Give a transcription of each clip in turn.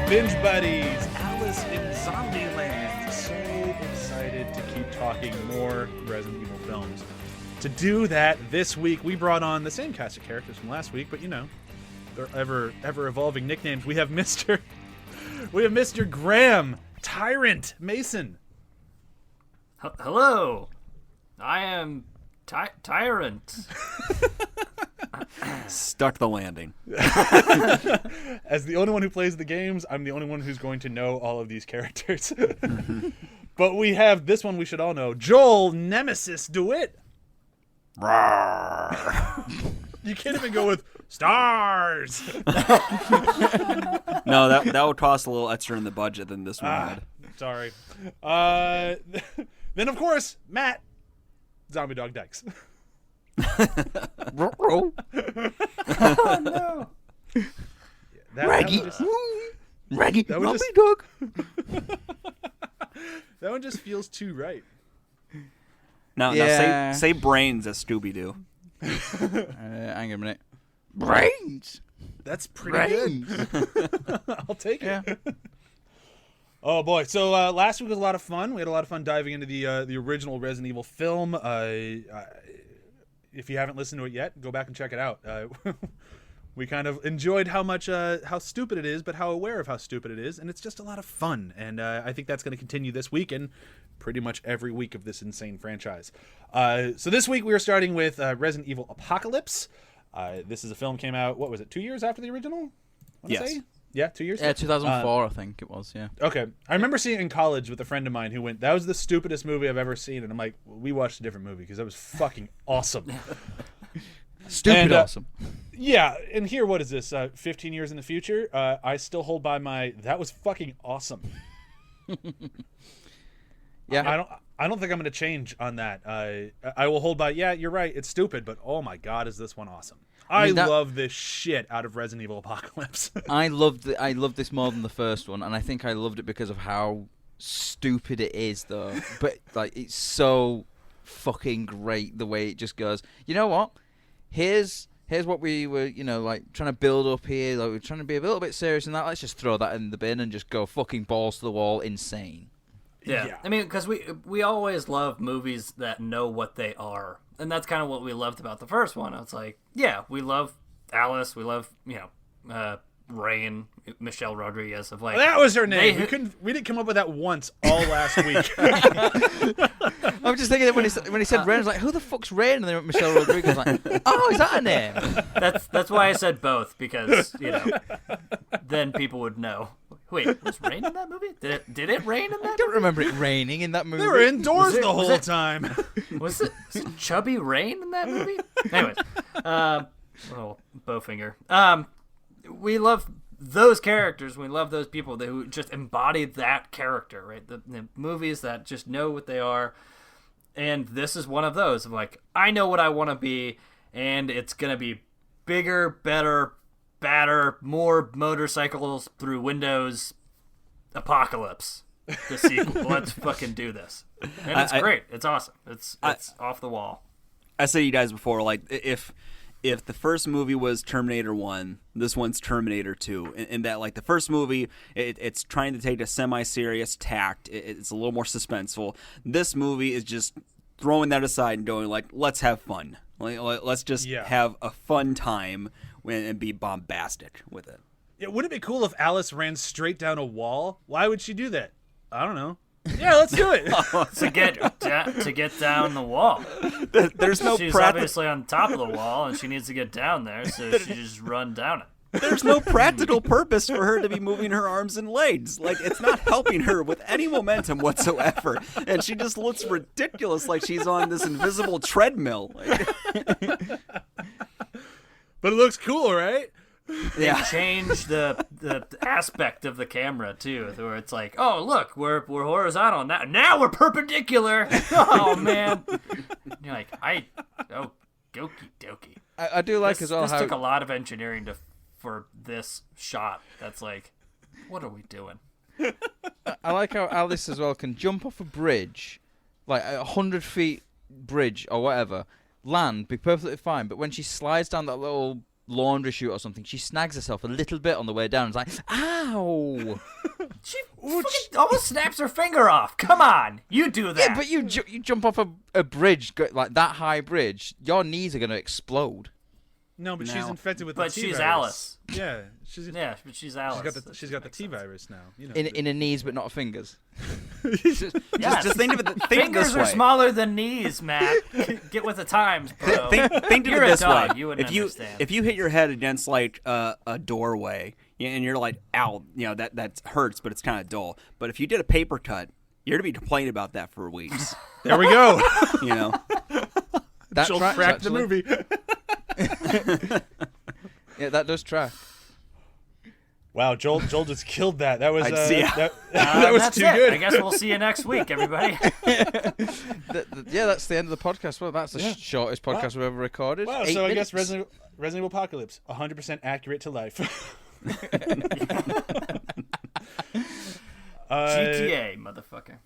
Binge Buddies, Alice in Zombieland. So excited to keep talking more Resident Evil films. To do that this week, we brought on the same cast of characters from last week, but you know, they're ever evolving nicknames. We have Mr. Graham, Tyrant, Mason. Hello, I am Tyrant. Stuck the landing. As the only one who plays the games, I'm the only one who's going to know all of these characters. But we have this one we should all know. Joel, Nemesis, DeWitte. You can't even go with stars. No, that would cost a little extra in the budget than this one had. Sorry. Then, of course, Matt, Zombie Dog Dykes. Oh, no. Raggy. Raggy, Zombie Dog. That one just feels too right. Now say brains as Scooby-Doo. Hang on a minute. Brains. That's pretty good. I'll take it. Oh boy! So last week was a lot of fun. We had a lot of fun diving into the original Resident Evil film. If you haven't listened to it yet, go back and check it out. We kind of enjoyed how stupid it is, but how aware of how stupid it is, and it's just a lot of fun. And I think that's going to continue this week and pretty much every week of this insane franchise. So this week we are starting with Resident Evil Apocalypse. This is a film came out, what was it, 2 years after the original? Yes. Yeah, 2 years? Yeah, 2004, I think it was, yeah. Okay. I remember seeing it in college with a friend of mine who went, that was the stupidest movie I've ever seen. And I'm like, well, we watched a different movie because that was fucking awesome. Stupid awesome. Yeah, and here, what is this, 15 years in the future? I still hold by that was fucking awesome. Yeah. I don't think I'm going to change on that. I will hold by, yeah, you're right, it's stupid, but oh my god, is this one awesome. I love this shit out of Resident Evil Apocalypse. I loved this more than the first one, and I think I loved it because of how stupid it is, though. But like, it's so fucking great the way it just goes. You know what? Here's what we were, like trying to build up here. Like we're trying to be a little bit serious in that. Let's just throw that in the bin and just go fucking balls to the wall, insane. Yeah. I mean, because we always love movies that know what they are. And that's kind of what we loved about the first one. It's like, yeah, we love Alice. We love, Rain, Michelle Rodriguez. Of like, well, that was her name. We didn't come up with that once all last week. I was just thinking that when he said Rain, I was like, who the fuck's Rain? And then Michelle Rodriguez was like, oh, is that a name? That's why I said both, because, then people would know. Wait, was Rain in that movie? Did it rain in that movie? I don't remember it raining in that movie. They were indoors the whole time. Was it Chubby Rain in that movie? Anyways, little Bowfinger. We love those characters. We love those people who just embody that character, right? The movies that just know what they are. And this is one of those. Of like, I know what I want to be, and it's going to be bigger, better, badder, more motorcycles through windows, apocalypse. The sequel. Let's fucking do this. And it's great. It's awesome. It's off the wall. I said to you guys before, like, if the first movie was Terminator 1, this one's Terminator 2. In that, like, the first movie, it's trying to take a semi-serious tact. It's a little more suspenseful. This movie is just throwing that aside and going, like, let's have fun. Like, let's just have a fun time and be bombastic with it. Yeah, wouldn't it be cool if Alice ran straight down a wall? Why would she do that? I don't know. Yeah, let's do it. to get down the wall. There's no She's obviously on top of the wall, and she needs to get down there, so she just run down it. There's no practical purpose for her to be moving her arms and legs. Like, it's not helping her with any momentum whatsoever. And she just looks ridiculous, like she's on this invisible treadmill. But it looks cool, right? They change the aspect of the camera too, where it's like, oh look, we're horizontal now we're perpendicular. Oh man, you're like, okie dokie. I do like as well this how took a lot of engineering for this shot. That's like, what are we doing? I like how Alice as well can jump off a bridge, like a 100-feet bridge or whatever, land, be perfectly fine. But when she slides down that little laundry chute or something, she snags herself a little bit on the way down. It's like, ow! She fucking almost snaps her finger off. Come on, you do that. Yeah, but you jump off a bridge, like that high bridge, your knees are going to explode. No, but she's infected with but the T she's virus. Alice. Yeah, but she's Alice. She's got the T virus now. You know. In her knees, but not her fingers. Just think of it. Think Fingers this are way. smaller than knees, Matt. Get with the times, bro. Think of You're it this a dog. way. You wouldn't understand. If you hit your head against like a doorway and you're like, ow, that hurts, but it's kind of dull. But if you did a paper cut, you're gonna be complaining about that for weeks. There we go. That She'll tracks, crack the actually. movie. Yeah, that does track. Wow, Joel just killed that. That was that was that's too it. good. I guess we'll see you next week, everybody. Yeah, that's the end of the podcast. Well, that's the shortest podcast we've ever recorded. Wow, 8 so I minutes. guess Resident Evil Apocalypse, 100% accurate to life. GTA, motherfucker.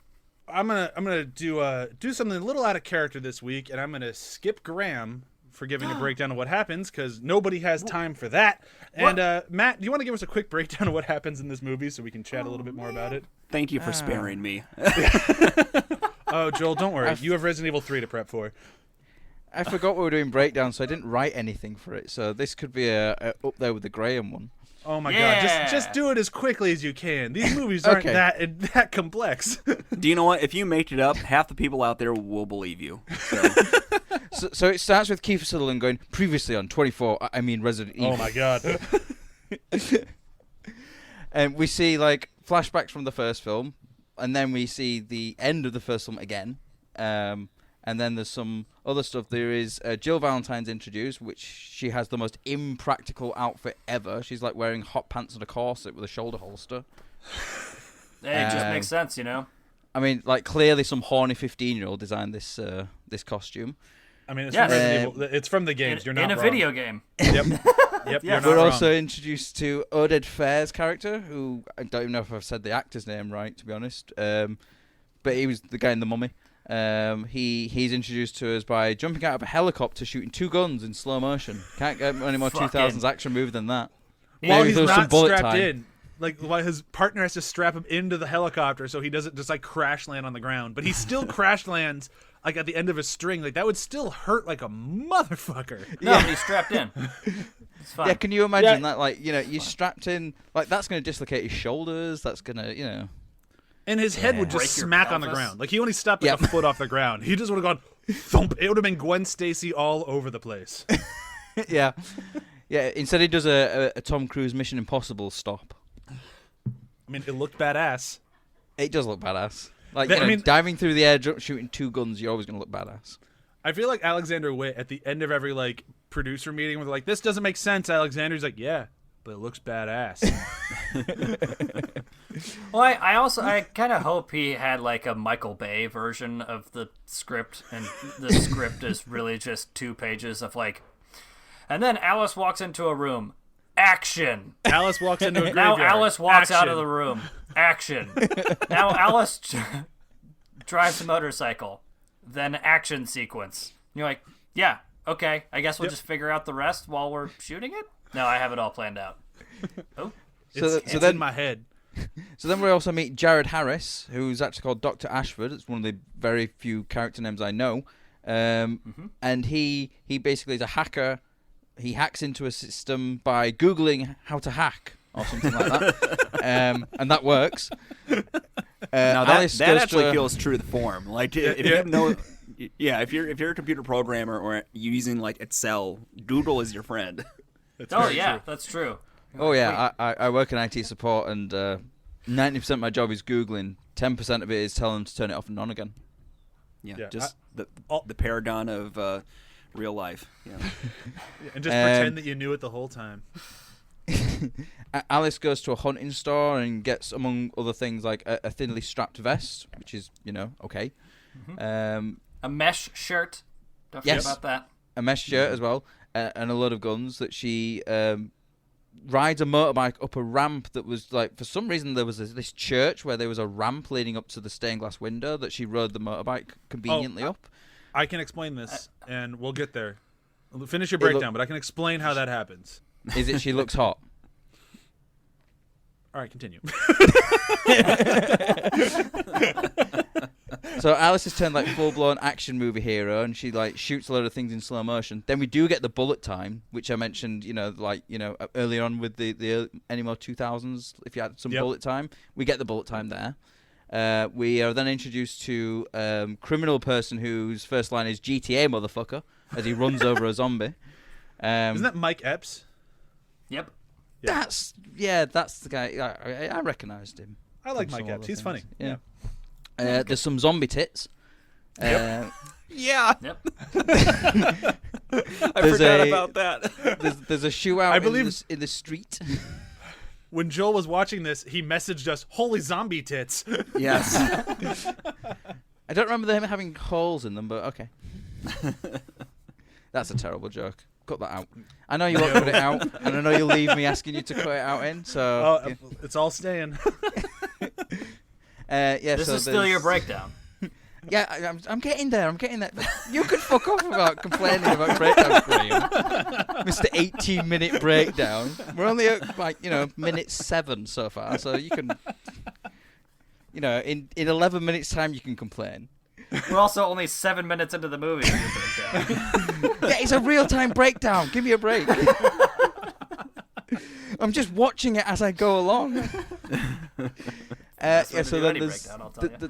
I'm gonna do something a little out of character this week, and I'm gonna skip Graham for giving a breakdown of what happens because nobody has time for that. And Matt, do you want to give us a quick breakdown of what happens in this movie so we can chat a little bit more about it? Thank you for sparing me. Oh, Joel, don't worry. You have Resident Evil 3 to prep for. I forgot we were doing breakdowns, so I didn't write anything for it. So this could be a up there with the Graham one. Oh my god, just do it as quickly as you can. These movies aren't that complex. Do you know what? If you make it up, half the people out there will believe you. So it starts with Kiefer Sutherland going, previously on 24, Resident Evil. Oh my god. And we see like flashbacks from the first film, and then we see the end of the first film again. And then there's some other stuff. There is Jill Valentine's introduced, which she has the most impractical outfit ever. She's like wearing hot pants and a corset with a shoulder holster. Hey, it just makes sense, you know? I mean, like, clearly some horny 15-year-old designed this costume. I mean, it's from Resident Evil. It's from the games. You're not in a wrong. video game. Yep. Yep. You're not We're wrong. also introduced to Oded Fair's character, who I don't even know if I've said the actor's name right, to be honest. But he was the guy in The Mummy. He's introduced to us by jumping out of a helicopter, shooting 2 guns in slow motion. Can't get any more 2000s action movie than that. While he's There was some not bullet strapped time. in. Like, while his partner has to strap him into the helicopter so he doesn't just, like, crash land on the ground. But he still crash lands, like, at the end of a string. Like, that would still hurt like a motherfucker. No, but he's strapped in. It's fine. Yeah, can you imagine that? Like, you're strapped in. Like, that's going to dislocate his shoulders. That's going to, And his head would just Break your smack on the pelvis. ground. Like, he only stopped like a foot off the ground. He just would have gone thump. It would have been Gwen Stacy all over the place. Yeah. Yeah, instead he does a Tom Cruise Mission Impossible stop. I mean, it looked badass. It does look badass. Like, I mean- diving through the air, shooting 2 guns, you're always going to look badass. I feel like Alexander Witt at the end of every, like, producer meeting was like, this doesn't make sense, Alexander's like, yeah, but it looks badass. Well, I kind of hope he had like a Michael Bay version of the script, and the script is really just 2 pages of like, and then Alice walks into a room. Action. Alice walks into a Now graveyard. Alice walks out of Action. the room. Action. Now Alice drives a motorcycle. Then action sequence. And you're like, yeah, okay. I guess we'll just figure out the rest while we're shooting it. No, I have it all planned out. Oh, It's then in my head. So then we also meet Jared Harris, who's actually called Dr. Ashford. It's one of the very few character names I know. And he basically is a hacker. He hacks into a system by Googling how to hack or something like that. And that works. Now Alice that goes actually to feels true to the form. Like if you know, if you're a computer programmer or using like Excel, Google is your friend. That's true. Oh yeah, I work in IT support, and 90% of my job is Googling. 10% of it is telling them to turn it off and on again. Yeah, just the paragon of real life. Yeah. And just pretend that you knew it the whole time. Alice goes to a hunting store and gets, among other things, like a thinly strapped vest, which is, okay. A mesh shirt. Don't forget about that. A mesh shirt as well, and a load of guns that she rides a motorbike up a ramp that was, like, for some reason there was this church where there was a ramp leading up to the stained glass window that she rode the motorbike conveniently up. I can explain this, and we'll get there. Finish your breakdown, but I can explain how that happens. Is it she looks hot? All right, continue. So Alice has turned like full-blown action movie hero, and she like shoots a lot of things in slow motion. Then we do get the bullet time, which I mentioned, earlier on with the Animo 2000s. If you had some bullet time, we get the bullet time there. We are then introduced to criminal person whose first line is GTA motherfucker as he runs over a zombie. Isn't that Mike Epps? Yep. Yeah. That's the guy. I recognized him. I like from Mike some Epps. other He's things. funny. Yeah. There's some zombie tits. Yeah. Yep. I forgot about that. There's a shootout I believe in the street. When Joel was watching this, he messaged us, "Holy zombie tits!" Yes. I don't remember them having holes in them, but okay. That's a terrible joke. Cut that out. I know you won't cut it out, and I know you'll leave me asking you to cut it out in. So It's all staying. This is still your breakdown. Yeah, I'm getting there. You could fuck off about complaining about breakdowns, Graham. Mr. 18-minute breakdown. We're only at minute 7 so far, so you can, in 11 minutes time you can complain. We're also only 7 minutes into the movie. Yeah, it's a real-time breakdown. Give me a break. I'm just watching it as I go along. So then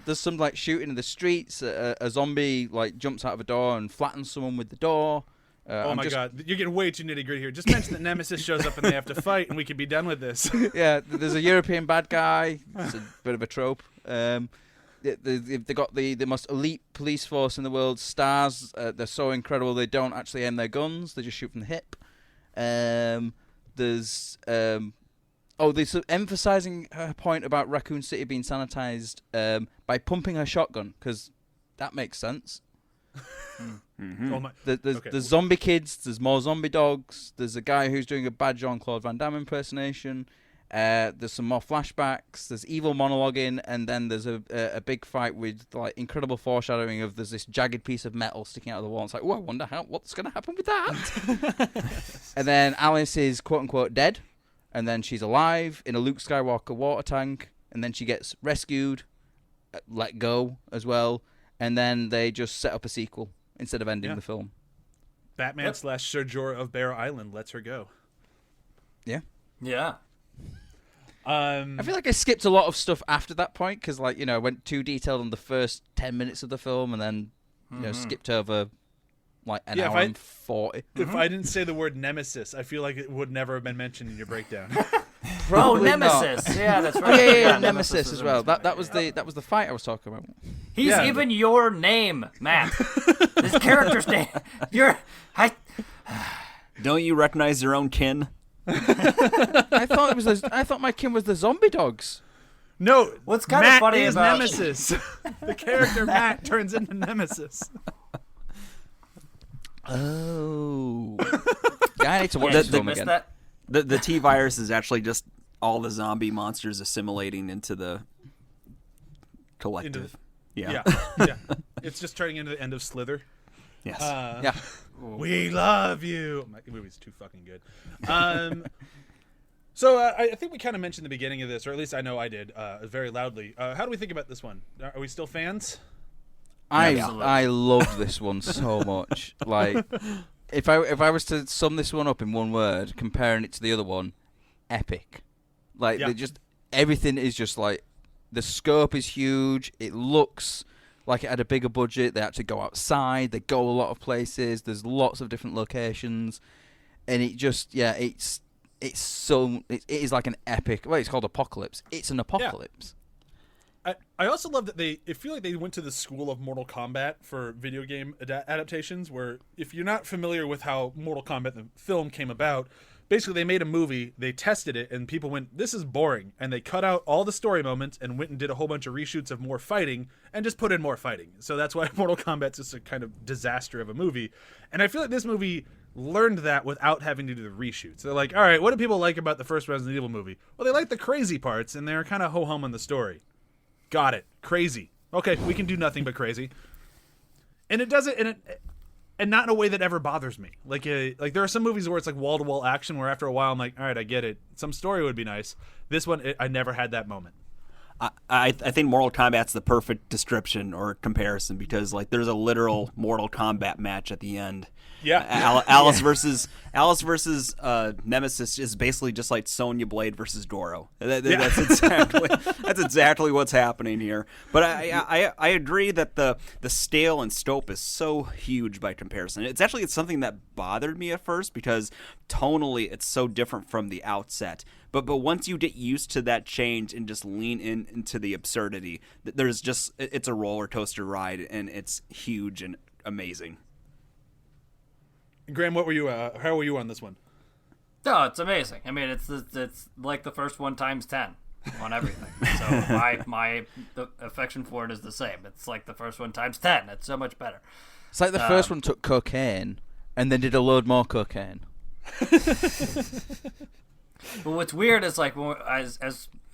there's some like shooting in the streets. A zombie like jumps out of a door and flattens someone with the door. Oh my god, you're getting way too nitty gritty here. Just mention that Nemesis shows up and they have to fight, and we can be done with this. Yeah, there's a European bad guy. It's a bit of a trope. They got the most elite police force in the world. Stars. They're so incredible they don't actually aim their guns. They just shoot from the hip. There's emphasizing her point about Racoon City being sanitized by pumping her shotgun, because that makes sense. Mm-hmm. There's zombie kids, there's more zombie dogs, there's a guy who's doing a bad Jean-Claude Van Damme impersonation, there's some more flashbacks, there's evil monologuing, and then there's a big fight with like incredible foreshadowing of there's this jagged piece of metal sticking out of the wall. It's like, oh, I wonder what's going to happen with that. And then Alice is quote-unquote dead. And then she's alive in a Luke Skywalker water tank. And then she gets rescued, let go as well. And then they just set up a sequel instead of ending the film. Batman / Sir Jorah of Barrow Island lets her go. Yeah. Yeah. I feel like I skipped a lot of stuff after that point because, I went too detailed on the first 10 minutes of the film and then, skipped over an hour and 40. If I didn't say the word Nemesis, I feel like it would never have been mentioned in your breakdown. Nemesis. Not. Yeah, that's right. Yeah, Nemesis as well. That was the fight I was talking about. He's even your name, Matt. This character's name. Don't you recognize your own kin? I thought my kin was the zombie dogs. No, what's kind Matt of funny is about Nemesis. The character Matt turns into Nemesis. Oh. Yeah, I need to watch this film again. That? The T-virus is actually just all the zombie monsters assimilating into the collective. Yeah. It's just turning into the end of Slither. Yes. Yeah. We love you. My movie's too fucking good. So I think we kind of mentioned the beginning of this, or at least I know I did, very loudly. How do we think about this one? Are we still fans? I love this one so much. Like, if I was to sum this one up in one word, comparing it to the other one, epic. Like, everything is just like, the scope is huge. It looks like it had a bigger budget. They actually go outside. They go a lot of places. There's lots of different locations, and it just it is like an epic. Well, it's called Apocalypse. It's an apocalypse. I also love that I feel like they went to the school of Mortal Kombat for video game adaptations, where if you're not familiar with how Mortal Kombat the film came about, basically they made a movie, they tested it, and people went, this is boring, and they cut out all the story moments and went and did a whole bunch of reshoots of more fighting and just put in more fighting. So that's why Mortal Kombat's just a kind of disaster of a movie. And I feel like this movie learned that without having to do the reshoots. They're like, all right, what do people like about the first Resident Evil movie? Well, they like the crazy parts, and they're kind of ho-hum on the story. Got it. Crazy. Okay, we can do nothing but crazy. And it does it, and and not in a way that ever bothers me. Like there are some movies where it's like wall to wall action, where after a while I'm like, all right, I get it. Some story would be nice. This one, I never had that moment. I think Mortal Kombat's the perfect description or comparison because like there's a literal Mortal Kombat match at the end. Yeah, Alice versus Nemesis is basically just like Sonya Blade versus Goro. That's exactly what's happening here. But I agree that the scale and scope is so huge by comparison. It's something that bothered me at first because tonally it's so different from the outset. But once you get used to that change and just lean into the absurdity, it's a roller coaster ride and it's huge and amazing. Graham, what were you? How were you on this one? No, it's amazing. I mean, it's like the first one times 10 on everything. So my affection for it is the same. It's like the first one times 10. It's so much better. It's like the first one took cocaine and then did a load more cocaine. But what's weird is like as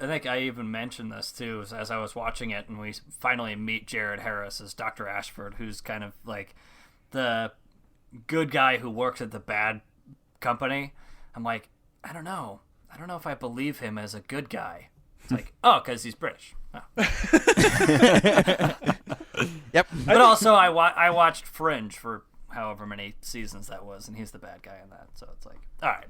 I think I even mentioned this too as I was watching it, and we finally meet Jared Harris as Dr. Ashford, who's kind of like the good guy who works at the bad company. I'm like, I don't know if I believe him as a good guy. It's like, oh, because he's British. Oh. Yep. But also I watched Fringe for however many seasons that was, and he's the bad guy in that. So it's like, all right.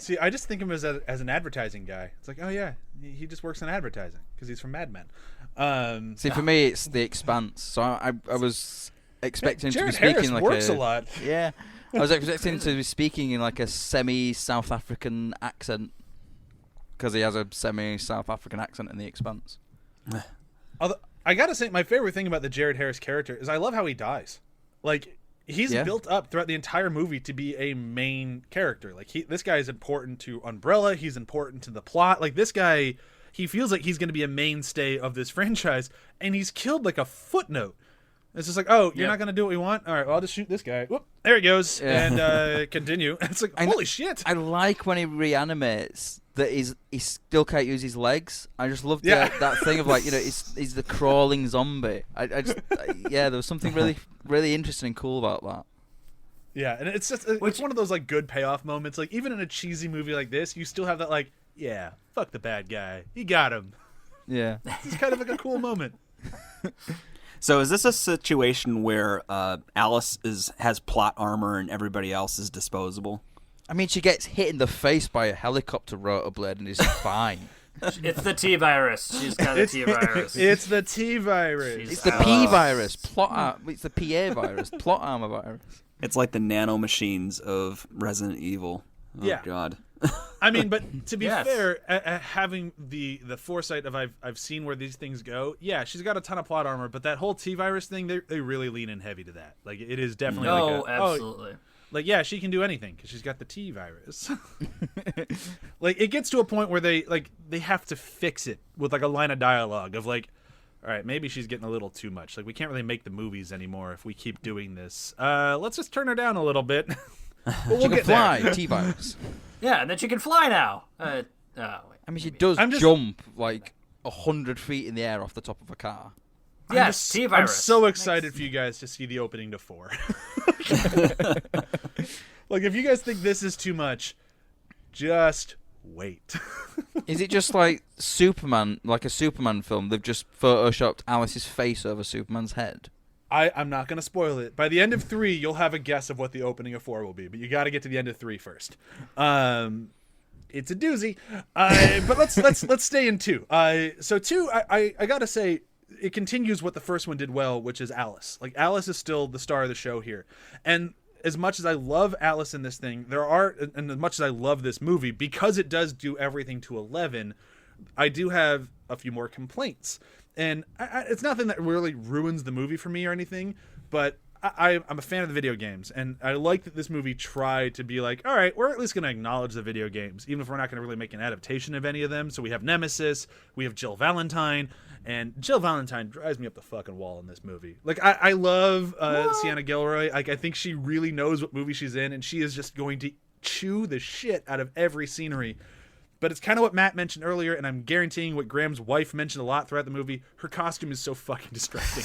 See, I just think of him as an advertising guy. It's like, oh yeah, he just works in advertising because he's from Mad Men. See, for me, it's The Expanse. So I was expecting him to be Jared Harris speaking like works a lot. Yeah, I was expecting him to be speaking in like a semi-South African accent because he has a semi-South African accent in The Expanse. Although, I gotta say, my favorite thing about the Jared Harris character is I love how he dies. Like, he's built up throughout the entire movie to be a main character. Like, this guy is important to Umbrella. He's important to the plot. Like, this guy, he feels like he's going to be a mainstay of this franchise, and he's killed like a footnote. It's just like, oh, you're not going to do what we want? All right, well, I'll just shoot this guy. Whoop, there he goes. And continue. It's like, holy shit. I like when he reanimates that he still can't use his legs. I just love that thing of like, he's the crawling zombie. There was something really, really interesting and cool about that. Yeah, and it's just, it's one of those like good payoff moments. Like, even in a cheesy movie like this, you still have that like, yeah, fuck the bad guy. He got him. Yeah. It's kind of like a cool moment. So is this a situation where Alice has plot armor and everybody else is disposable? I mean, she gets hit in the face by a helicopter rotor blade and is fine. It's the T virus. She's got the T virus. It's the T virus. It's the P virus. It's the PA virus. Plot armor virus. It's like the nanomachines of Resident Evil. Oh, yeah. God. I mean, but to be fair, having the foresight of I've seen where these things go. Yeah, she's got a ton of plot armor, but that whole T virus thing, they really lean in heavy to that. Like, it is definitely absolutely. Like, yeah, she can do anything because she's got the T virus. Like, it gets to a point where they have to fix it with like a line of dialogue of like, all right, maybe she's getting a little too much. Like, we can't really make the movies anymore if we keep doing this. Let's just turn her down a little bit. But we'll get fly, there. T virus. Yeah, and then she can fly now. I mean, she does jump like 100 feet in the air off the top of a car. Yes, T-virus. I'm so excited for you guys to see the opening to 4. Like, if you guys think this is too much, just wait. Is it just like Superman, like a Superman film? They've just photoshopped Alice's face over Superman's head. I'm not going to spoil it. By the end of 3, you'll have a guess of what the opening of 4 will be, but you got to get to the end of 3 first. It's a doozy. But let's stay in 2. So 2, I got to say, it continues what the first one did well, which is Alice. Like, Alice is still the star of the show here. And as much as I love Alice in this thing, and as much as I love this movie, because it does do everything to 11, I do have a few more complaints. And it's nothing that really ruins the movie for me or anything, but I'm a fan of the video games, and I like that this movie tried to be like, all right, we're at least going to acknowledge the video games, even if we're not going to really make an adaptation of any of them. So we have Nemesis, we have Jill Valentine, and Jill Valentine drives me up the fucking wall in this movie. Like, I love Sienna Gilroy. Like, I think she really knows what movie she's in, and she is just going to chew the shit out of every scenery. But it's kind of what Matt mentioned earlier, and I'm guaranteeing what Graham's wife mentioned a lot throughout the movie. Her costume is so fucking distracting.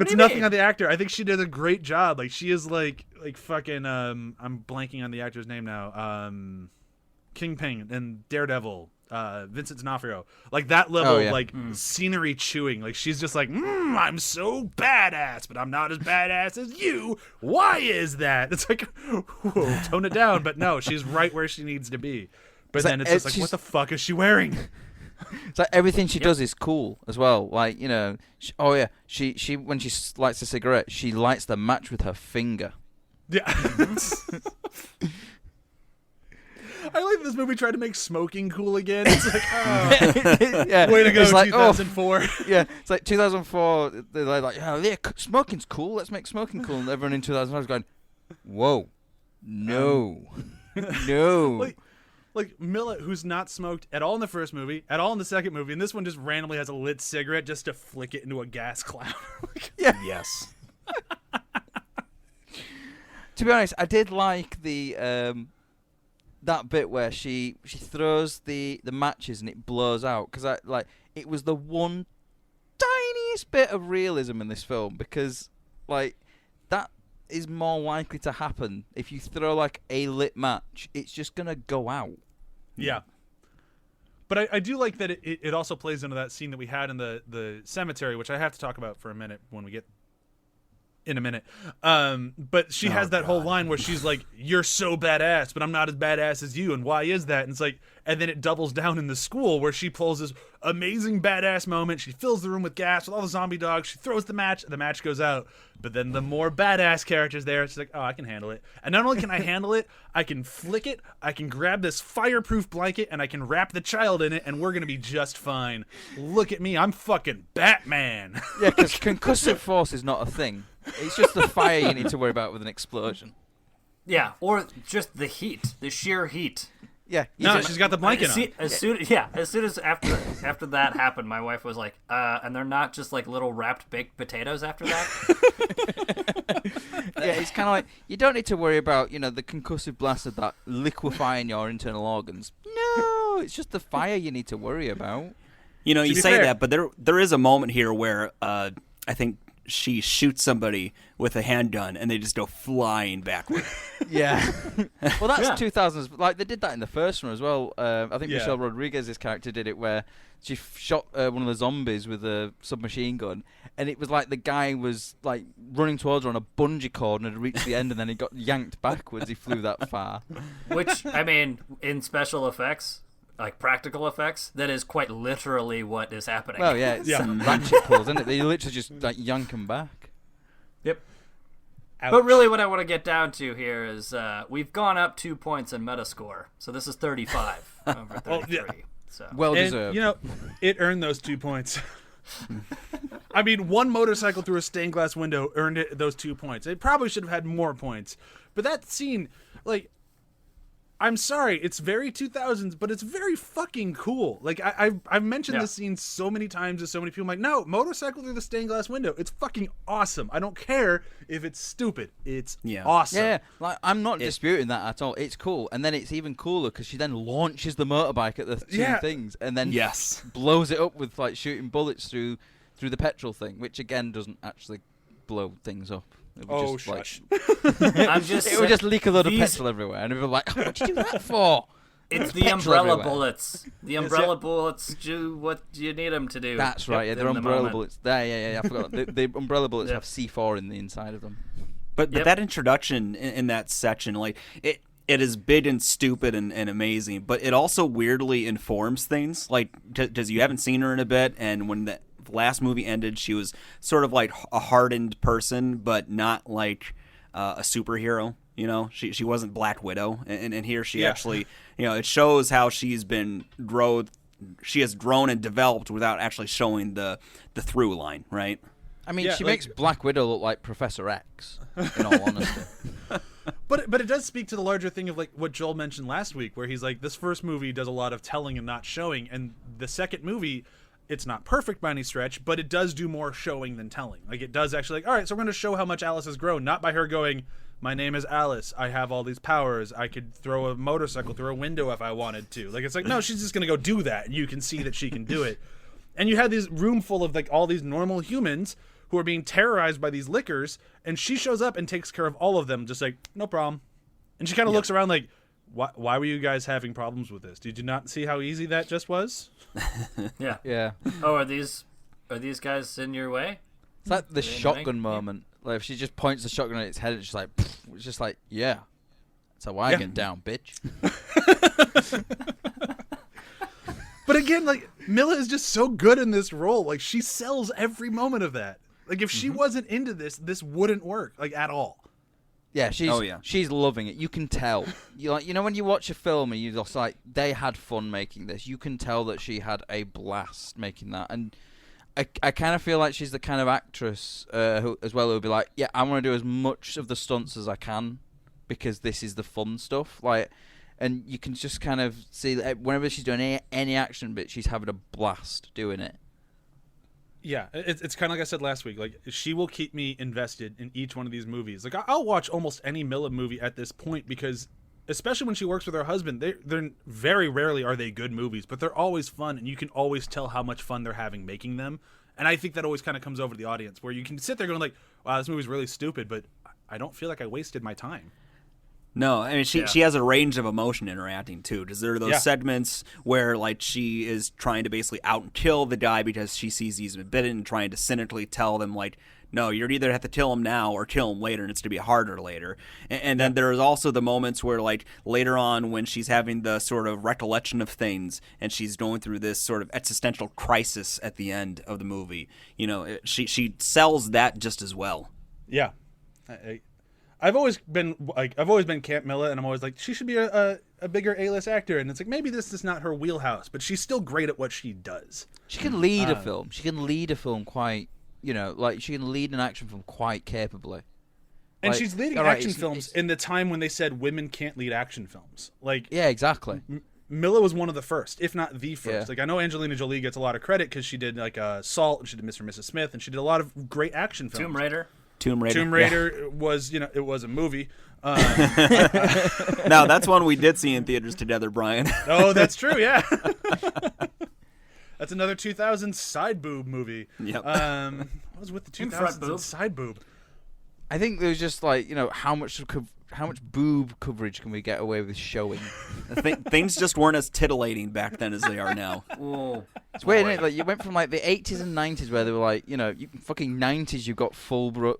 It's nothing on the actor. I think she did a great job. Like she is like fucking I'm blanking on the actor's name now. Kingpin and Daredevil, Vincent D'Onofrio. Like that level scenery chewing. Like she's just like, I'm so badass, but I'm not as badass as you. Why is that? It's like, whoa, tone it down. But no, she's right where she needs to be. But then it's just like, what the fuck is she wearing? It's like everything she does is cool as well. Like, you know, she when she lights a cigarette, she lights the match with her finger. Yeah. I like this movie tried to make smoking cool again. It's like, yeah. Way to go, it's like, 2004. Yeah, it's like 2004. They're like, yeah, smoking's cool. Let's make smoking cool. And everyone in 2005 was going, whoa, no, no. Like Millet, who's not smoked at all in the first movie, at all in the second movie, and this one just randomly has a lit cigarette just to flick it into a gas cloud. Yeah. Yes. To be honest, I did like the that bit where she throws the matches and it blows out, because it was the one tiniest bit of realism in this film, because like that is more likely to happen if you throw like a lit match. It's just gonna go out. Yeah. But I do like that it also plays into that scene that we had in the cemetery, which I have to talk about for a minute when we get in a minute. But she has that whole line where she's like, you're so badass, but I'm not as badass as you, and why is that? And it's like, and then it doubles down in the school where she pulls this amazing badass moment. She fills the room with gas with all the zombie dogs. She throws the match goes out. But then the more badass characters there, she's like, oh, I can handle it. And not only can I handle it, I can flick it, I can grab this fireproof blanket, and I can wrap the child in it, and we're gonna be just fine. Look at me, I'm fucking Batman. Yeah, because concussive force is not a thing. It's just the fire you need to worry about with an explosion. Yeah, or just the heat, the sheer heat. Yeah. No, she's got the blanket on. As soon as after that happened, my wife was like, and they're not just like little wrapped baked potatoes after that. Yeah, it's kind of like, you don't need to worry about, you know, the concussive blast of that liquefying your internal organs. No, it's just the fire you need to worry about. You know, you say fair. that, but there is a moment here where I think she shoots somebody with a handgun and they just go flying backward. Yeah. Well, that's 2000s. Like, they did that in the first one as well. I think Michelle Rodriguez's character did it, where she shot one of the zombies with a submachine gun, and it was like the guy was like running towards her on a bungee cord and had reached the end, and then he got yanked backwards. He flew that far. Which, I mean, in special effects, like practical effects, that is quite literally what is happening. Well, yeah, it's ratchet pulls, isn't it? They literally just like yank him back. Yep. Ouch. But really what I want to get down to here is we've gone up 2 points in Metascore. So this is 35 over 33. Well, yeah. So. Well And, deserved. you know, it earned those 2 points. I mean, one motorcycle through a stained glass window earned it those 2 points. It probably should have had more points. But that scene, like, I'm sorry, it's very 2000s, but it's very fucking cool. Like, I've mentioned this scene so many times to so many people. I'm like, no, motorcycle through the stained glass window. It's fucking awesome. I don't care if it's stupid. It's awesome. Yeah, like, I'm not disputing that at all. It's cool. And then it's even cooler because she then launches the motorbike at the two things and then blows it up with like shooting bullets through the petrol thing, which again doesn't actually blow things up. It would it would just leak a load of petrol everywhere, and people were like, oh, what'd you do that for? It's the umbrella bullets. The umbrella bullets do what you need them to do. That's right, yeah, they're umbrella bullets. Yeah, I forgot. The umbrella bullets have C4 in the inside of them. But that introduction in that section, like, it is big and stupid and amazing, but it also weirdly informs things, like, because you haven't seen her in a bit, and when the last movie ended, she was sort of like a hardened person, but not like a superhero. You know, she wasn't Black Widow, and here she actually, you know, it shows how she has grown and developed without actually showing the through line, right? I mean, she makes Black Widow look like Professor X, in all honesty. But it does speak to the larger thing of like what Joel mentioned last week, where he's like, this first movie does a lot of telling and not showing, and the second movie, it's not perfect by any stretch, but it does do more showing than telling. Like, it does actually, like, all right, so we're going to show how much Alice has grown, not by her going, my name is Alice, I have all these powers, I could throw a motorcycle through a window if I wanted to. Like, it's like, no, she's just going to go do that, and you can see that she can do it. And you had this room full of, like, all these normal humans who are being terrorized by these lickers, and she shows up and takes care of all of them, just like, no problem. And she kind of looks around like, why were you guys having problems with this? Did you not see how easy that just was? Yeah. Yeah. Oh, are these guys in your way? It's like the Are they shotgun annoying? moment. Like if she just points the shotgun at its head, it's just like, pfft, it's just like, yeah, it's a wagon down, bitch. But again, like, Milla is just so good in this role. Like, she sells every moment of that. Like, if she wasn't into this wouldn't work, like, at all. Yeah, she's Oh, yeah. she's loving it. You can tell. You know when you watch a film and you're just like, they had fun making this. You can tell that she had a blast making that. And I kind of feel like she's the kind of actress who would be like, yeah, I want to do as much of the stunts as I can because this is the fun stuff. Like, and you can just kind of see that whenever she's doing any action bit, she's having a blast doing it. Yeah, it's kind of like I said last week. Like, she will keep me invested in each one of these movies. Like, I'll watch almost any Milla movie at this point because, especially when she works with her husband, they're very rarely are they good movies, but they're always fun, and you can always tell how much fun they're having making them. And I think that always kind of comes over to the audience, where you can sit there going like, wow, this movie's really stupid, but I don't feel like I wasted my time. No, I mean she has a range of emotion in her acting too. Because there are those segments where like she is trying to basically out and kill the guy because she sees he's been bitten and trying to cynically tell them like, no, you'd either have to kill him now or kill him later, and it's to be harder later. And then there's also the moments where like later on when she's having the sort of recollection of things and she's going through this sort of existential crisis at the end of the movie. You know, she sells that just as well. Yeah. I've always been Camp Milla, and I'm always like, she should be a bigger A-list actor, and it's like maybe this is not her wheelhouse, but she's still great at what she does. She can lead a film. She can lead a film quite, like she can lead an action film quite capably. And Like, she's leading all right, action it's- films in the time when they said women can't lead action films. Like, Yeah, exactly. Milla was one of the first, if not the first. Yeah. Like, I know Angelina Jolie gets a lot of credit because she did like Salt, and she did Mr. and Mrs. Smith, and she did a lot of great action films. Tomb Raider. Tomb Raider was, it was a movie. Now that's one we did see in theaters together, Brian. Oh, that's true. Yeah, that's another 2000s side boob movie. Yep. What was with the Front 2000s boob. side boob? I think there's just like, how much boob coverage can we get away with showing? Things just weren't as titillating back then as they are now. Oh, It's weird, isn't it? Like you went from like the 80s and 90s where they were like, you fucking 90s, you got full blown,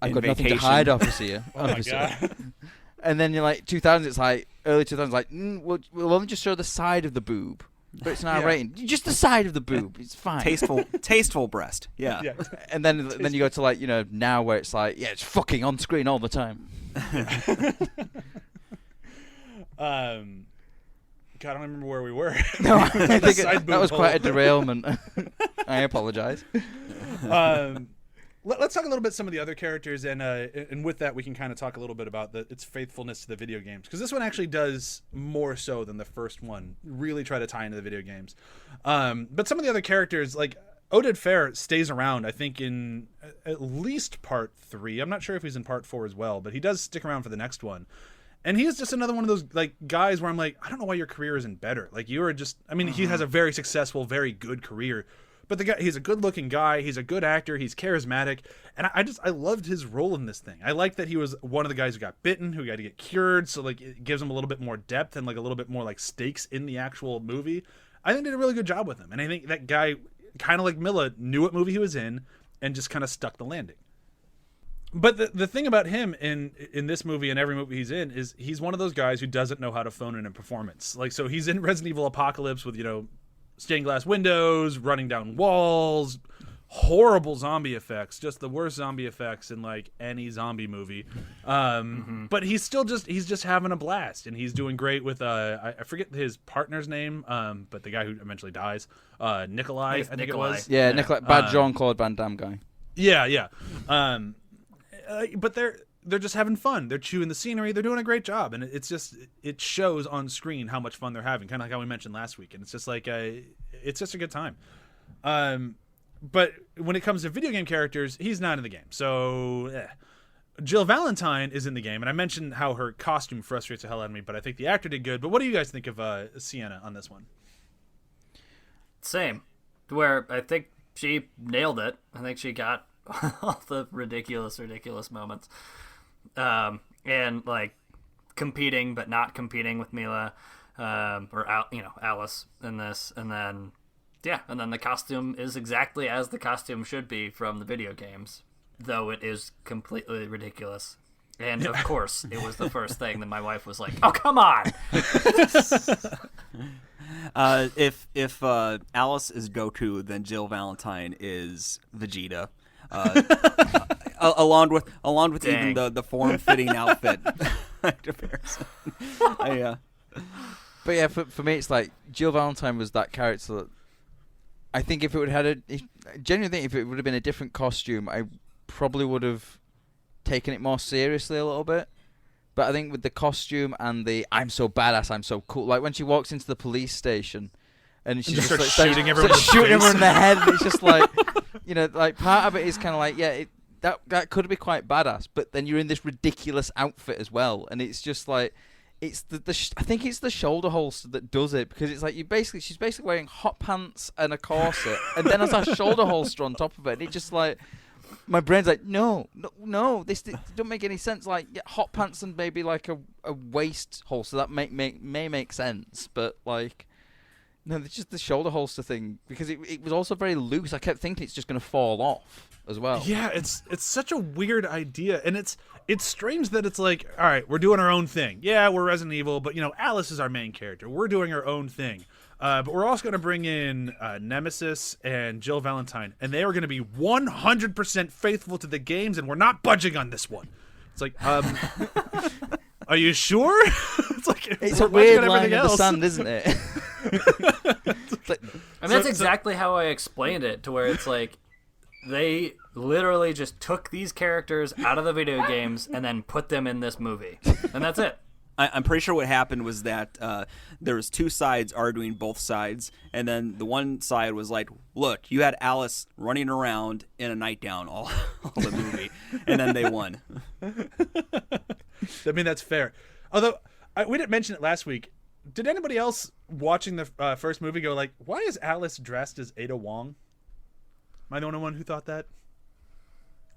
I've got nothing to Vacation. hide, officer. Oh my god. And then you're like 2000s, it's like early 2000s, like we'll only just show the side of the boob, but it's not rating. Just the side of the boob, it's fine. Tasteful breast. Yeah. Yeah. And then you go to like now where it's like it's fucking on screen all the time. God, I don't remember where we were. No, I think Side that was boob quite a hole. derailment. I apologize. Let's talk a little bit some of the other characters, and with that we can kind of talk a little bit about its faithfulness to the video games, because this one actually does more so than the first one really try to tie into the video games. But some of the other characters, like Oded Fehr, stays around, I think, in at least part 3. I'm not sure if he's in part 4 as well, but he does stick around for the next one. And he is just another one of those like guys where I'm like, I don't know why your career isn't better. Like, you are just, I mean, he has a very successful, very good career. But the guy, he's a good-looking guy. He's a good actor. He's charismatic, and I loved his role in this thing. I like that he was one of the guys who got bitten, who got to get cured. So like, it gives him a little bit more depth and like a little bit more like stakes in the actual movie. I think they did a really good job with him, and I think that guy, kind of like Milla, knew what movie he was in and just kind of stuck the landing. But the thing about him in this movie and every movie he's in is he's one of those guys who doesn't know how to phone in a performance. Like, so he's in Resident Evil Apocalypse with stained glass windows, running down walls, horrible zombie effects, just the worst zombie effects in like any zombie movie. But he's just having a blast, and he's doing great with I forget his partner's name, but the guy who eventually dies, Nikolai, I think it was. Yeah, Nicola, bad Jean-Claude Van Damme guy. Yeah. But they're just having fun. They're chewing the scenery. They're doing a great job, and it shows on screen how much fun they're having. Kind of like how we mentioned last week, and it's just like it's just a good time. But when it comes to video game characters, he's not in the game. So Jill Valentine is in the game, and I mentioned how her costume frustrates the hell out of me, but I think the actor did good. But what do you guys think of Sienna on this one? same. Where I think she nailed it. I think she got all the ridiculous moments. And like competing but not competing with Mila, Alice in this, and then the costume is exactly as the costume should be from the video games, though it is completely ridiculous. And of course, it was the first thing that my wife was like, "Oh, come on!" If Alice is Goku, then Jill Valentine is Vegeta. Along with Dang. even the form-fitting outfit comparison. But yeah, for me, it's like Jill Valentine was that character that I think if it would have genuinely think if it would have been a different costume, I probably would have taken it more seriously a little bit. But I think with the costume and the I'm so badass, I'm so cool, like when she walks into the police station and she just just starts like, shooting everyone in the head, and it's just like, like part of it is kind of like, that could be quite badass, but then you're in this ridiculous outfit as well, and it's just like, it's I think it's the shoulder holster that does it, because it's like she's basically wearing hot pants and a corset, and then has a shoulder holster on top of it, and it just like, my brain's like, no, this don't make any sense. Like, hot pants and maybe like a waist holster that may make sense, but like, no, it's just the shoulder holster thing, because it was also very loose. I kept thinking it's just going to fall off as well. Yeah, it's such a weird idea, and it's strange that it's like, all right, we're doing our own thing. Yeah, we're Resident Evil, but Alice is our main character. We're doing our own thing. But we're also going to bring in Nemesis and Jill Valentine, and they are going to be 100% faithful to the games, and we're not budging on this one. It's like, are you sure? It's a weird line in the sand, isn't it? And that's exactly how I explained it, to where it's like, they literally just took these characters out of the video games and then put them in this movie, and that's it. I'm pretty sure what happened was that there was two sides arguing both sides, and then the one side was like, look, you had Alice running around in a nightgown all the movie, and then they won. I mean, that's fair. Although, we didn't mention it last week. Did anybody else watching the first movie go like, why is Alice dressed as Ada Wong? Am I the only one who thought that?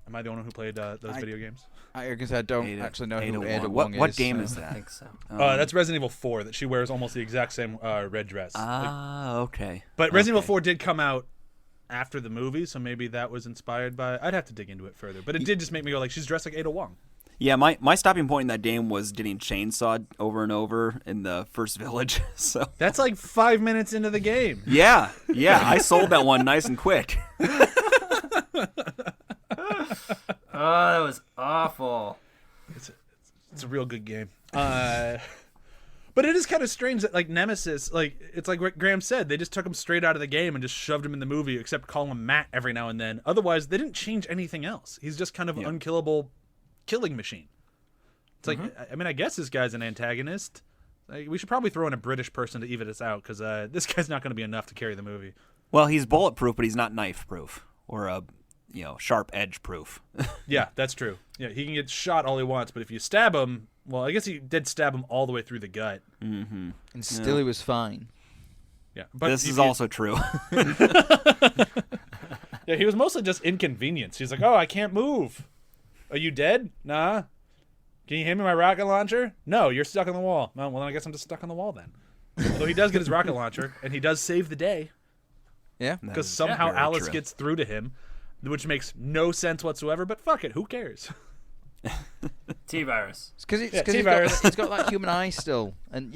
Am I the only one who played those video games? I guess I don't actually know who Ada Wong Wong is. What game is I that? think so. That's Resident Evil 4, that she wears almost the exact same red dress. Okay. But Resident Evil 4 did come out after the movie, so maybe that was inspired by... I'd have to dig into it further. But it did just make me go like, she's dressed like Ada Wong. Yeah, my stopping point in that game was getting chainsawed over and over in the first village. So That's like 5 minutes into the game. yeah, I sold that one nice and quick. Oh, that was awful. It's a real good game. But it is kind of strange that, like, Nemesis, like, it's like what Graham said, they just took him straight out of the game and just shoved him in the movie, except calling him Matt every now and then. Otherwise, they didn't change anything else. He's just kind of an unkillable killing machine. It's like, I mean, I guess this guy's an antagonist. Like, we should probably throw in a British person to even us out, because this guy's not going to be enough to carry the movie. Well, he's bulletproof, but he's not knife-proof or sharp edge proof. Yeah, that's true. Yeah, he can get shot all he wants, but if you stab him, well, I guess he did stab him all the way through the gut. Mm-hmm. And still he was fine. Yeah, but this is also true. Yeah, he was mostly just inconvenience. He's like, oh, I can't move. Are you dead? Nah. Can you hand me my rocket launcher? No, you're stuck on the wall. Well, then I guess I'm just stuck on the wall then. Although he does get his rocket launcher, and he does save the day. Yeah. Because somehow very Alice true. gets through to him, which makes no sense whatsoever, but fuck it, who cares? T-Virus. It's because T-Virus. he's got that human eye still, and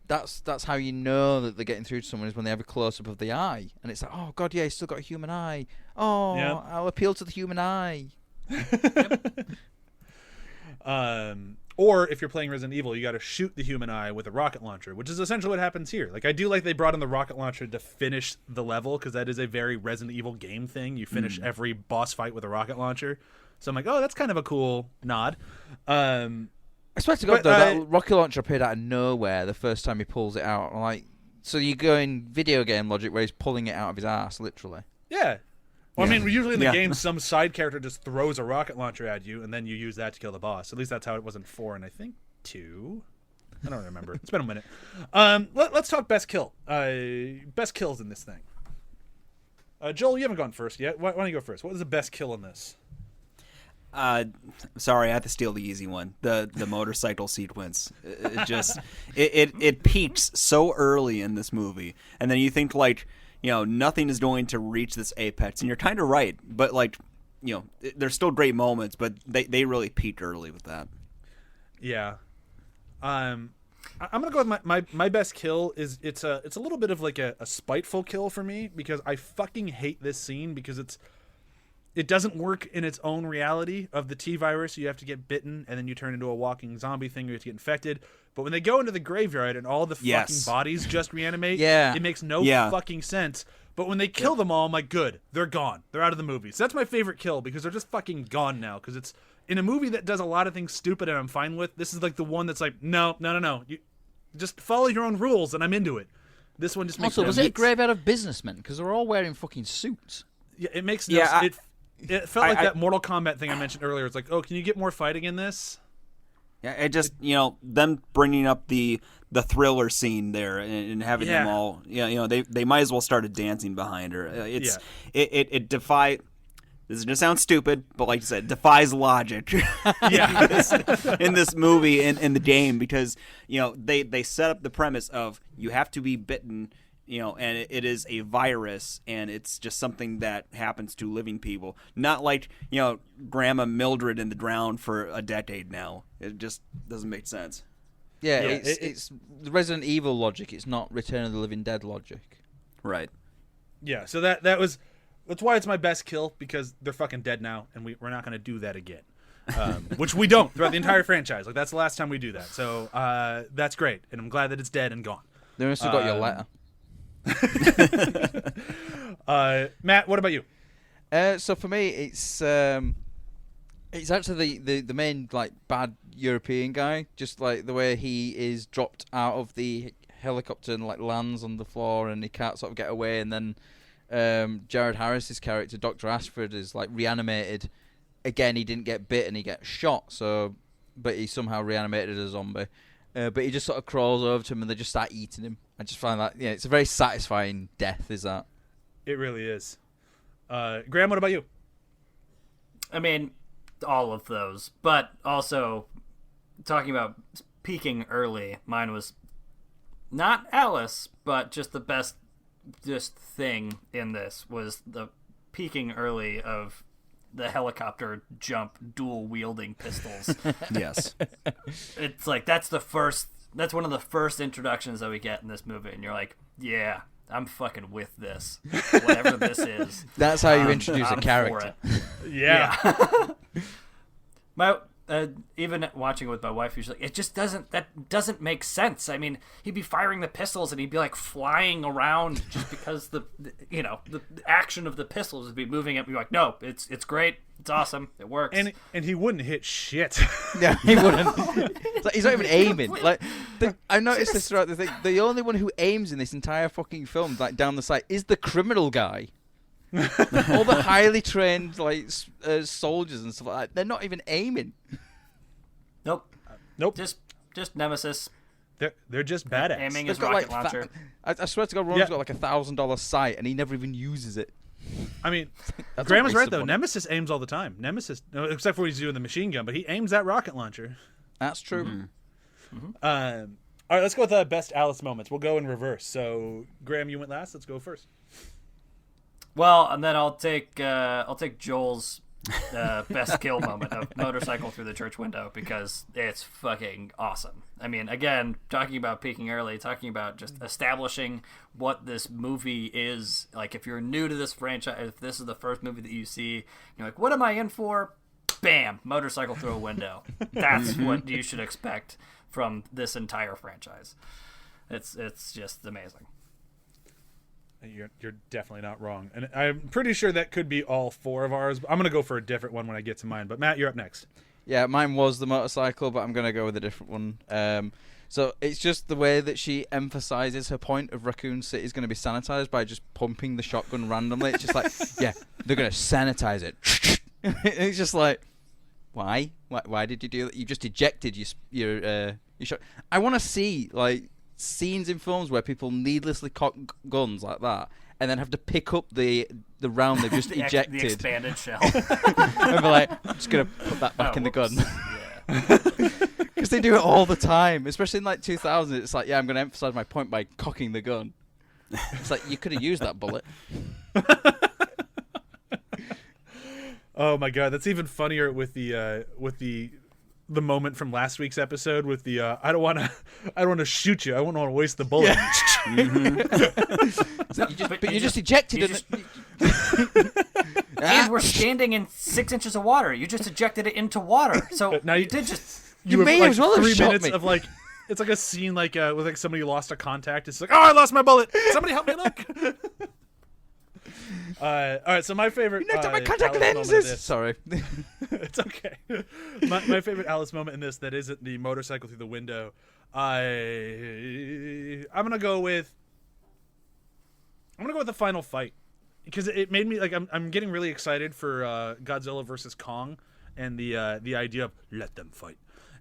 that's how you know that they're getting through to someone, is when they have a close up of the eye, and it's like, oh god, yeah, he's still got a human eye. Oh, Yeah. I'll appeal to the human eye. Or if you're playing Resident Evil, you got to shoot the human eye with a rocket launcher, which is essentially what happens here. Like, I do like they brought in the rocket launcher to finish the level, because that is a very Resident Evil game thing. You finish every boss fight with a rocket launcher. So I'm like, oh, that's kind of a cool nod. I swear to God, though, that rocket launcher appeared out of nowhere the first time he pulls it out. I'm like, so you go in video game logic where he's pulling it out of his ass, literally. Yeah. Well, I mean, usually in the Yeah. game, some side character just throws a rocket launcher at you, and then you use that to kill the boss. At least that's how it was in 4, and I think 2. I don't remember. It's been a minute. Let's talk best kill. Best kills in this thing. Joel, you haven't gone first yet. Why don't you go first? What was the best kill in this? Sorry, I have to steal the easy one. The motorcycle sequence. It peaks so early in this movie, and then you think like, nothing is going to reach this apex, and you're kind of right. But like, there's still great moments, but they really peaked early with that. Yeah. I'm gonna go with my best kill is it's a little bit of like a spiteful kill for me, because I fucking hate this scene because it doesn't work in its own reality of the T virus. You have to get bitten and then you turn into a walking zombie thing. You have to get infected. But when they go into the graveyard and all the fucking bodies just reanimate, it makes no fucking sense. But when they kill them all, I'm like, good, they're gone. They're out of the movie. So that's my favorite kill, because they're just fucking gone now. Because it's in a movie that does a lot of things stupid and I'm fine with. This is like the one that's like, no. You just follow your own rules and I'm into it. This one just makes also, was it a graveyard of businessmen? Because they're all wearing fucking suits. Yeah, it makes no sense. It felt like that Mortal Kombat thing I mentioned earlier. It's like, oh, can you get more fighting in this? Yeah, it just them bringing up the Thriller scene there and having them all, they might as well started dancing behind her. It defies. This is gonna sound stupid, but like you said, it defies logic. in this movie in the game, because they set up the premise of you have to be bitten. And it is a virus, and it's just something that happens to living people. Not like, Grandma Mildred in the ground for a decade now. It just doesn't make sense. Yeah, it's the Resident Evil logic. It's not Return of the Living Dead logic. Right. Yeah, so that's why it's my best kill, because they're fucking dead now, and we're not going to do that again. Which we don't throughout the entire franchise. Like, that's the last time we do that. So that's great, and I'm glad that it's dead and gone. They must have got your letter. Matt, what about you? So for me, it's actually the main like bad European guy. Just like the way he is dropped out of the helicopter and like lands on the floor and he can't sort of get away, and then Jared Harris's character, Dr. Ashford, is like reanimated. Again, he didn't get bit and he gets shot, but he somehow reanimated as a zombie. But he just sort of crawls over to him and they just start eating him. I just find that, it's a very satisfying death, is that? It really is. Graham, what about you? I mean, all of those. But also, talking about peaking early, mine was not Alice, but just the best thing in this was the peaking early of the helicopter jump dual wielding pistols. Yes. It's like that's one of the first introductions that we get in this movie, and you're like, yeah, I'm fucking with this. Whatever this is. That's how you introduce a character. Yeah. Even watching it with my wife, she's like, that doesn't make sense. I mean, he'd be firing the pistols and he'd be like flying around just because the action of the pistols would be moving it. We'd be like, no, it's great, it's awesome, it works. And he wouldn't hit shit. Yeah, he wouldn't. It's like, he's not even aiming. Like I noticed this throughout the thing. The only one who aims in this entire fucking film, like down the sight, is the criminal guy. All the highly trained like soldiers and stuff like that, they're not even aiming. Nope. Just Nemesis. They're just badass. Aiming his rocket launcher. I swear to God, Ron's got like $1,000 sight and he never even uses it. I mean, Graham was right though. Nemesis aims all the time. Nemesis, except for when he's doing the machine gun, but he aims that rocket launcher. That's true. Mm-hmm. All right, let's go with the best Alice moments. We'll go in reverse. So, Graham, you went last. Let's go first. Well, and then I'll take Joel's best kill moment of motorcycle through the church window, because it's fucking awesome. I mean, again, talking about peaking early, talking about just establishing what this movie is. Like, if you're new to this franchise, if this is the first movie that you see, you're like, what am I in for? Bam, motorcycle through a window. That's what you should expect from this entire franchise. It's just amazing. You're definitely not wrong, and I'm pretty sure that could be all four of ours. I'm gonna go for a different one when I get to mine. But Matt, you're up next. Yeah, mine was the motorcycle, but I'm gonna go with a different one. So it's just the way that she emphasizes her point of Racoon City is going to be sanitized by just pumping the shotgun randomly. It's just like, yeah, they're going to sanitize it. It's just like, why? Why did you do that? You just ejected your shot. I want to see like scenes in films where people needlessly cock guns like that, and then have to pick up the round they've just ejected. The expanded shell. And be like, I'm just going to put that back in the gun. Yeah. Because they do it all the time, especially in like 2000. It's like, yeah, I'm going to emphasize my point by cocking the gun. It's like, you could have used that bullet. Oh my god, that's even funnier with the moment from last week's episode with the I don't want to shoot you. I don't want to waste the bullet. Yeah. So you just ejected it. And we're standing in 6 inches of water. You just ejected it into water. So now you did just. You may have as well have 3 shot minutes me. of like. It's like a scene like with like somebody lost a contact. It's like, oh, I lost my bullet. Somebody help me look. All right, so my favorite. You knocked out my contact Alice moment of lenses. this- Sorry. It's okay. My favorite Alice moment in this that isn't the motorcycle through the window. I'm gonna go with the final fight because it made me like I'm getting really excited for Godzilla versus Kong and the idea of let them fight.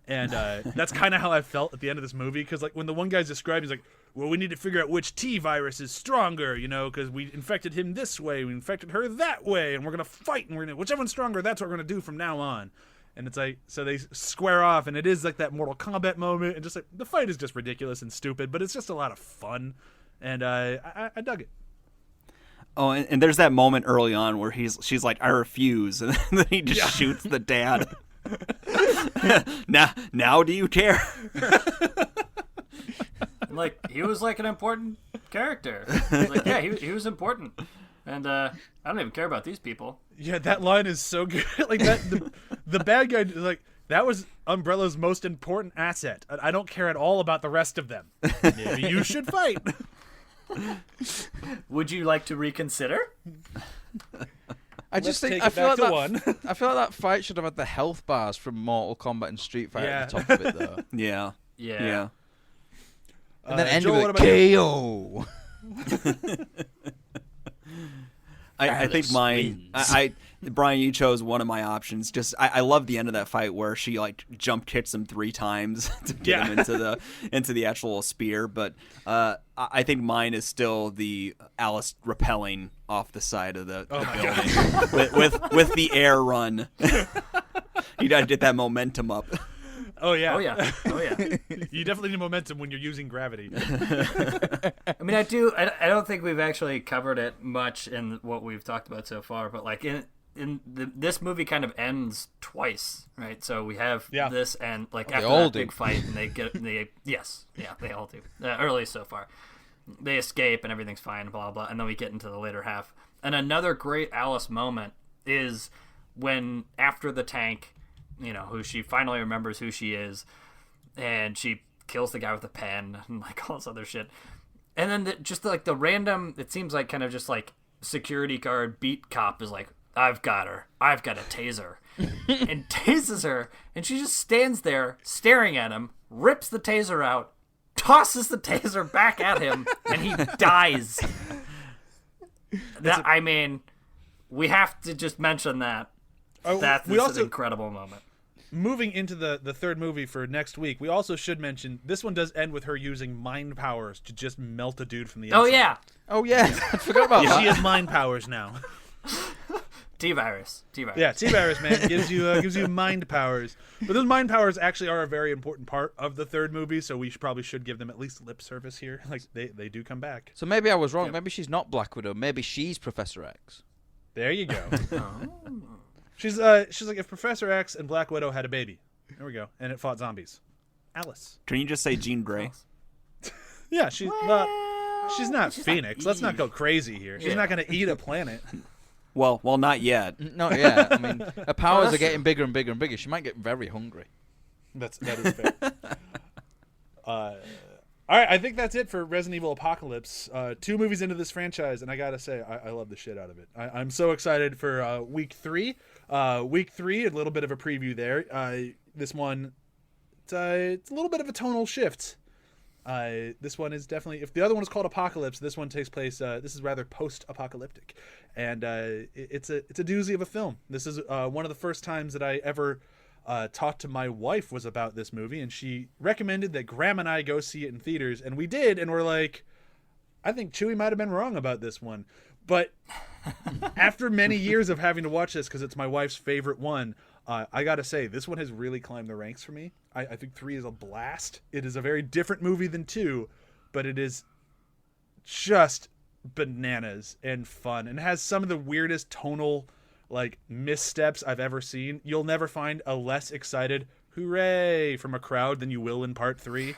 And that's kind of how I felt at the end of this movie because like when the one guy's describing, he's like, well, we need to figure out which T virus is stronger, you know, because we infected him this way, we infected her that way, and we're going to fight, and whichever one's stronger, that's what we're going to do from now on. And it's like, so they square off, and it is like that Mortal Kombat moment, and just like, the fight is just ridiculous and stupid, but it's just a lot of fun, and I dug it. Oh, and there's that moment early on where she's like, I refuse, and then he just shoots the dad. now do you care? Like, he was like an important character. Like, yeah, he was important. And I don't even care about these people. Yeah, that line is so good. Like that, the bad guy, like that was Umbrella's most important asset. I don't care at all about the rest of them. Maybe you should fight. Would you like to reconsider? I just Let's think take it back to one. I feel like that fight should have had the health bars from Mortal Kombat and Street Fighter Yeah. at the top of it, though. Yeah. And then ended Joel, with what a about KO. I think mine. Bryan, you chose one of my options. Just I love the end of that fight where she like jump kicks him 3 times to get him into the actual spear. But I think mine is still the Alice rappelling off the side of the building with the air run. You gotta get that momentum up. Oh yeah. Oh, yeah. You definitely need momentum when you're using gravity. I mean, I don't think we've actually covered it much in what we've talked about so far, but like this movie kind of ends twice, right? So we have this and like after that big fight, and they all do. Early so far, they escape and everything's fine, blah blah, and then we get into the later half. And another great Alice moment is when after the tank, you know, who she finally remembers who she is, and she kills the guy with the pen and like all this other shit. And then just like the random, it seems like kind of just like security guard beat cop is like, I've got her. I've got a taser. And tases her, and she just stands there staring at him, rips the taser out, tosses the taser back at him, and he dies. I mean, we have to just mention that. That's an incredible moment. Moving into the third movie for next week, we also should mention this one does end with her using mind powers to just melt a dude from the inside. Oh yeah. I forgot about that. She has mind powers now. T-virus. Yeah, T-virus, man, gives you mind powers. But those mind powers actually are a very important part of the third movie, so we probably should give them at least lip service here. Like they do come back. So maybe I was wrong. Maybe she's not Black Widow. Maybe she's Professor X. There you go. She's like if Professor X and Black Widow had a baby. There we go, and it fought zombies. Alice. Can you just say Jean Grey? Yeah, she's not Phoenix. Let's not go crazy here. She's not going to eat a planet. Well, not yet. Not yet. I mean, her powers are getting bigger and bigger and bigger. She might get very hungry. That is fair. All right, I think that's it for Resident Evil Apocalypse. 2 movies into this franchise, and I gotta say, I love the shit out of it. I'm so excited for week 3. Week 3, a little bit of a preview there. This one, it's a little bit of a tonal shift. This one is definitely, if the other one is called Apocalypse, this one takes place, this is rather post-apocalyptic. And it's a doozy of a film. This is one of the first times that I ever talked to my wife was about this movie, and she recommended that Graham and I go see it in theaters, and we did, and we're like, I think Chewie might have been wrong about this one. But after many years of having to watch this, because it's my wife's favorite one, I got to say, this one has really climbed the ranks for me. I think 3 is a blast. It is a very different movie than 2, but it is just bananas and fun, and has some of the weirdest tonal like missteps I've ever seen. You'll never find a less excited hooray from a crowd than you will in part 3.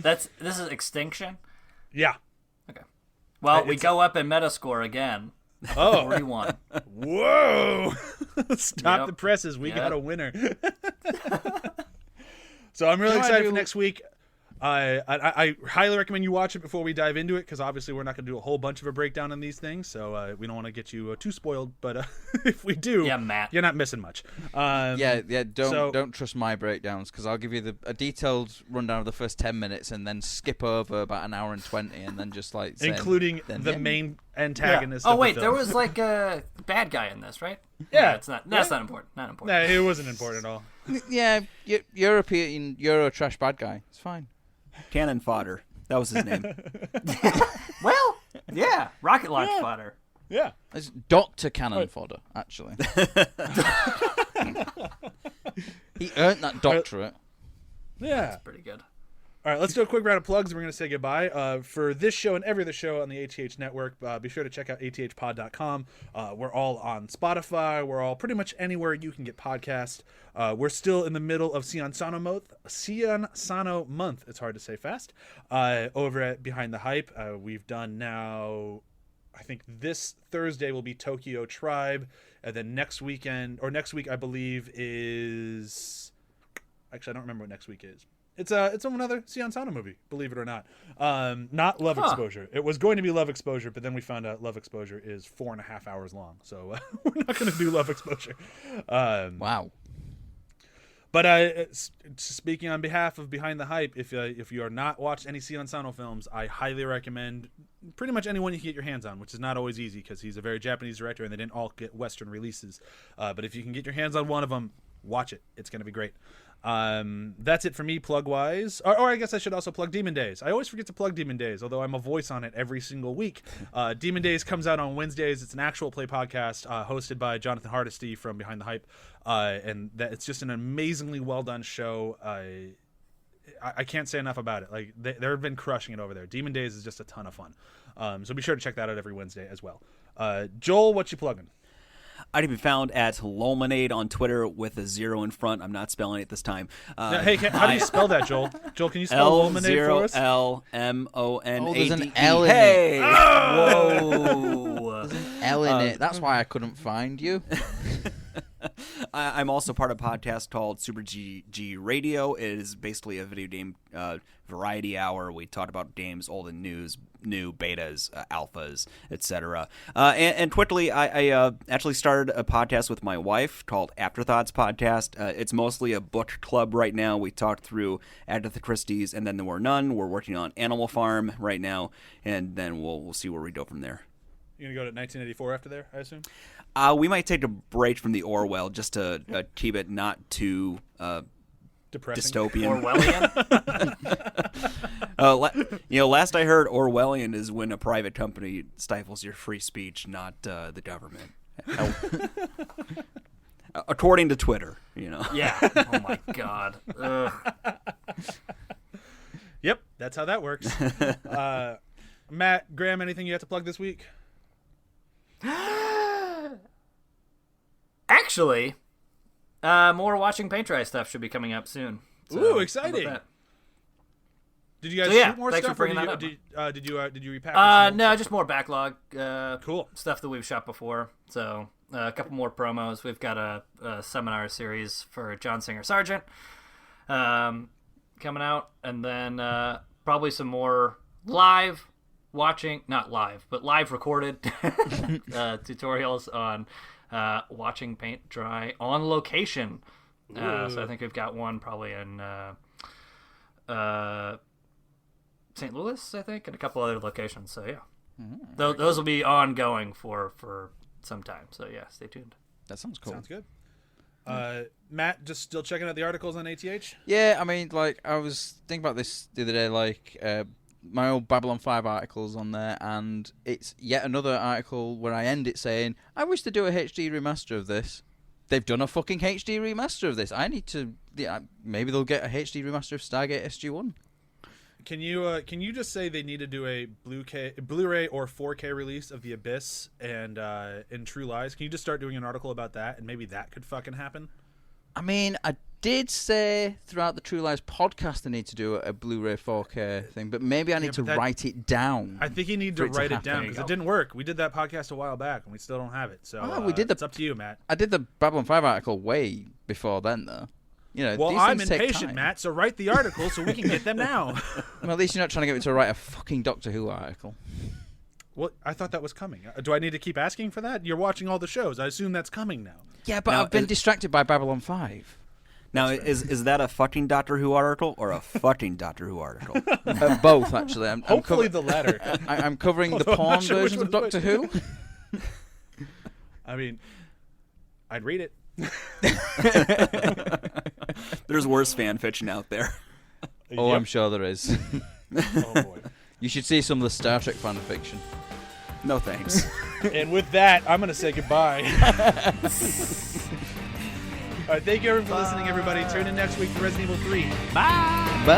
This is Extinction. Yeah. Okay. Well, we go up in Metascore again. Oh, 41. Whoa! Stop Yep. the presses. We Yep. got a winner. So I'm really excited for next week. I highly recommend you watch it before we dive into it, because obviously we're not going to do a whole bunch of a breakdown on these things, so we don't want to get you too spoiled. But if we do, Yeah, Matt. you're not missing much. Don't trust my breakdowns, because I'll give you a detailed rundown of the first 10 minutes and then skip over about an hour and 20 and then just like including the main antagonist. Oh of wait, the there film. was like a bad guy in this, right? Yeah. It's not. That's not important. Not important. No, it wasn't important at all. Yeah, European Euro trash bad guy. It's fine. Cannon fodder. That was his name. Well, yeah, rocket launch fodder. Yeah. It's Dr. Cannon Fodder, actually. He earned that doctorate. Yeah. Pretty good. All right, let's do a quick round of plugs. We're going to say goodbye. For this show and every other show on the ATH network, be sure to check out athpod.com. We're all on Spotify. We're all pretty much anywhere you can get podcasts. We're still in the middle of Sion Sano month. It's hard to say fast. Over at Behind the Hype, we've done now, I think this Thursday will be Tokyo Tribe. And then next week, I believe, is... Actually, I don't remember what next week is. It's another Sion Sano movie, believe it or not. Not Love Exposure. It was going to be Love Exposure, but then we found out Love Exposure is 4.5 hours long, so we're not going to do Love Exposure. Wow. But speaking on behalf of Behind the Hype, if you are not watched any Sion Sano films, I highly recommend pretty much anyone you can get your hands on, which is not always easy because he's a very Japanese director and they didn't all get Western releases. But if you can get your hands on one of them, watch it. It's going to be great. That's it for me plug wise, or I guess I should also plug Demon Days. I always forget to plug Demon Days, although I'm a voice on it every single week. Demon Days comes out on Wednesdays. It's an actual play podcast hosted by Jonathan Hardesty from Behind the Hype, and it's just an amazingly well done show. I can't say enough about it. Like they've been crushing it over there. Demon Days is just a ton of fun, so be sure to check that out every Wednesday as well. Joel, what you plugging? I can be found at Lolmonade on Twitter with a 0 in front. I'm not spelling it this time. Hey, how do you spell that, Joel? Joel, can you spell Lolmonade for us? L-0-L-M-O-N-A-D-E. Oh, there's an L in hey! it. Whoa. There's an L in it. That's why I couldn't find you. I'm also part of a podcast called Super G Radio. It is basically a video game variety hour. We talk about games, old and new betas, alphas, etc. And quickly, I actually started a podcast with my wife called Afterthoughts Podcast. It's mostly a book club right now. We talked through Agatha Christie's and Then There Were None. We're working on Animal Farm right now, and then we'll see where we go from there. You're going to go to 1984 after there, I assume? We might take a break from the Orwell just to keep it not too Depressing. dystopian. Orwellian? Last I heard, Orwellian is when a private company stifles your free speech, not the government. According to Twitter, Yeah. Oh my God. Ugh. Yep, that's how that works. Matt, Graham, anything you have to plug this week? Actually, more watching paint dry stuff should be coming up soon. So, Ooh, how exciting! about that? Did you guys So, yeah, shoot more thanks for stuff, or bringing that up. did you repackage? No, just more backlog. Cool stuff that we've shot before. So a couple more promos. We've got a seminar series for John Singer Sargent coming out, and then probably some more live recorded tutorials on watching paint dry on location. So I think we've got one probably in St. Louis, I think, and a couple other locations. So yeah, those will be ongoing for some time. So yeah, stay tuned. That sounds cool. Sounds good. Matt, just still checking out the articles on ATH? Yeah, I mean, like, I was thinking about this the other day, like, my old Babylon 5 articles on there, and it's yet another article where I end it saying, I wish to do a HD remaster of this. They've done a fucking HD remaster of this. I need to... maybe they'll get a HD remaster of Stargate SG-1. Can you just say they need to do a Blu-ray or 4K release of The Abyss and in True Lies? Can you just start doing an article about that, and maybe that could fucking happen? I mean, I did say throughout the True Lies podcast I need to do a Blu-ray 4K thing, but maybe I need to write it down. I think you need to write it down because it didn't work. We did that podcast a while back, and we still don't have it. So we did it's up to you, Matt. I did the Babylon 5 article way before then, though. You know, well, these I'm things take impatient, time. Matt, so write the article so we can get them now. Well, at least you're not trying to get me to write a fucking Doctor Who article. Well, I thought that was coming. Do I need to keep asking for that? You're watching all the shows. I assume that's coming now. Yeah, but Now, I've been distracted by Babylon 5. Now, is that a fucking Doctor Who article or a fucking Doctor Who article? Both, actually. Hopefully the latter. I'm covering the Although I'm porn not sure which versions of one's Doctor Who. I mean, I'd read it. There's worse fan fiction out there. Oh, Yep. I'm sure there is. Oh, boy. You should see some of the Star Trek fan fiction. No thanks. And with that, I'm going to say goodbye. All right, thank you everyone for listening, everybody. Tune in next week for Resident Evil 3. Bye.